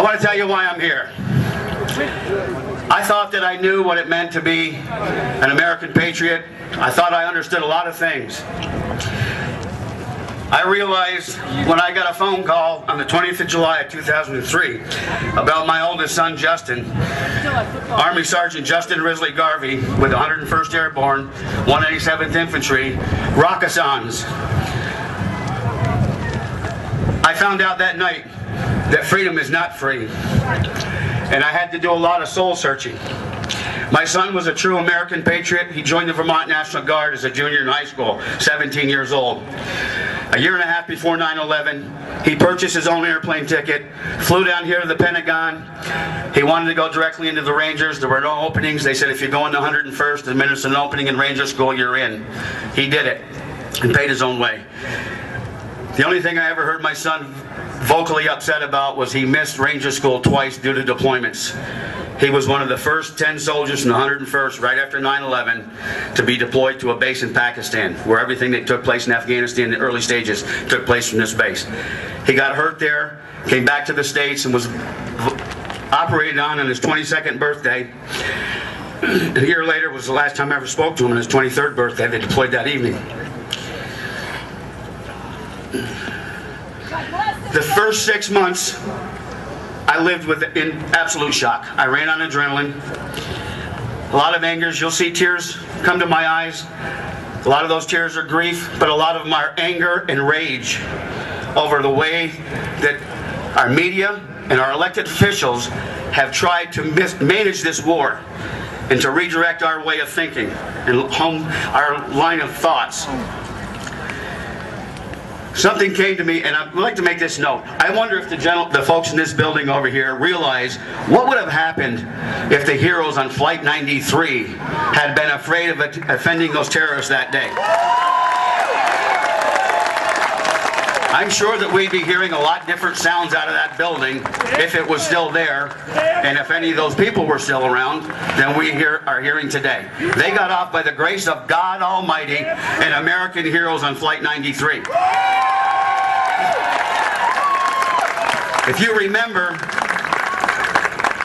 I want to tell you why I'm here. I thought that I knew what it meant to be an American patriot. I thought I understood a lot of things. I realized when I got a phone call on the 20th of July of 2003 about my oldest son, Justin, Army Sergeant Justin Risley Garvey with the 101st Airborne, 187th Infantry, Rakasans. I found out that night that freedom is not free, and I had to do a lot of soul searching. My son was a true American patriot. He joined the Vermont National Guard as a junior in high school, 17 years old. A year and a half before 9/11, he purchased his own airplane ticket, flew down here to the Pentagon. He wanted to go directly into the Rangers. There were no openings. They said, if you go into 101st, the minute's an opening in Ranger School, you're in. He did it and paid his own way. The only thing I ever heard my son vocally upset about was he missed Ranger School twice due to deployments. He was one of the first 10 soldiers from the 101st right after 9/11 to be deployed to a base in Pakistan, where everything that took place in Afghanistan in the early stages took place from this base. He got hurt there, came back to the States, and was operated on his 22nd birthday. A year later was the last time I ever spoke to him on his 23rd birthday. They deployed that evening. The first 6 months, I lived in absolute shock. I ran on adrenaline. A lot of angers. You'll see tears come to my eyes. A lot of those tears are grief, but a lot of them are anger and rage over the way that our media and our elected officials have tried to manage this war and to redirect our way of thinking and our line of thoughts. Something came to me, and I'd like to make this note. I wonder if the folks in this building over here realize what would have happened if the heroes on Flight 93 had been afraid of offending those terrorists that day. I'm sure that we'd be hearing a lot different sounds out of that building if it was still there, and if any of those people were still around, than we are hearing today. They got off by the grace of God Almighty and American heroes on Flight 93. If you remember,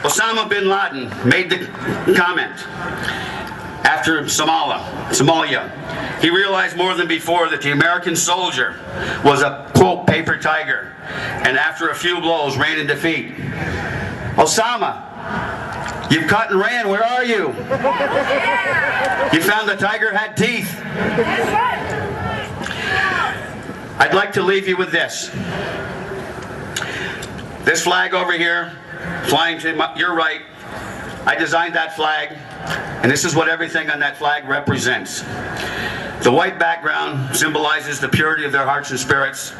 Osama bin Laden made the comment after Somalia. He realized more than before that the American soldier was a, quote, paper tiger, and after a few blows ran in defeat. Osama, you've cut and ran, where are you? You found the tiger had teeth. I'd like to leave you with this. This flag over here, flying to your right, I designed that flag, and this is what everything on that flag represents. The white background symbolizes the purity of their hearts and spirits.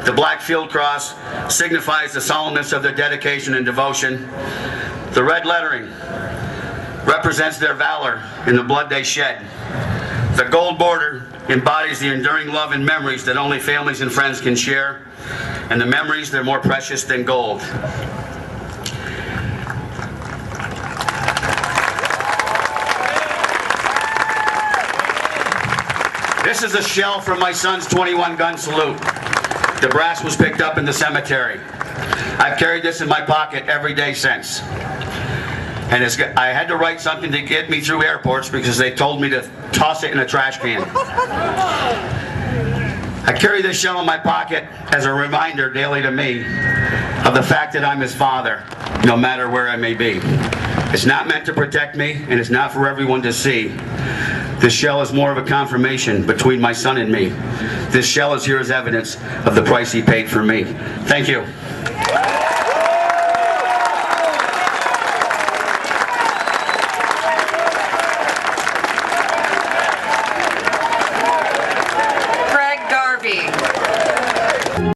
The black field cross signifies the solemnness of their dedication and devotion. The red lettering represents their valor and the blood they shed. The gold border embodies the enduring love and memories that only families and friends can share. And the memories, they're more precious than gold. This is a shell from my son's 21-gun salute. The brass was picked up in the cemetery. I've carried this in my pocket every day since. And I had to write something to get me through airports because they told me to toss it in a trash can. I carry this shell in my pocket as a reminder daily to me of the fact that I'm his father, no matter where I may be. It's not meant to protect me, and it's not for everyone to see. This shell is more of a confirmation between my son and me. This shell is here as evidence of the price he paid for me. Thank you.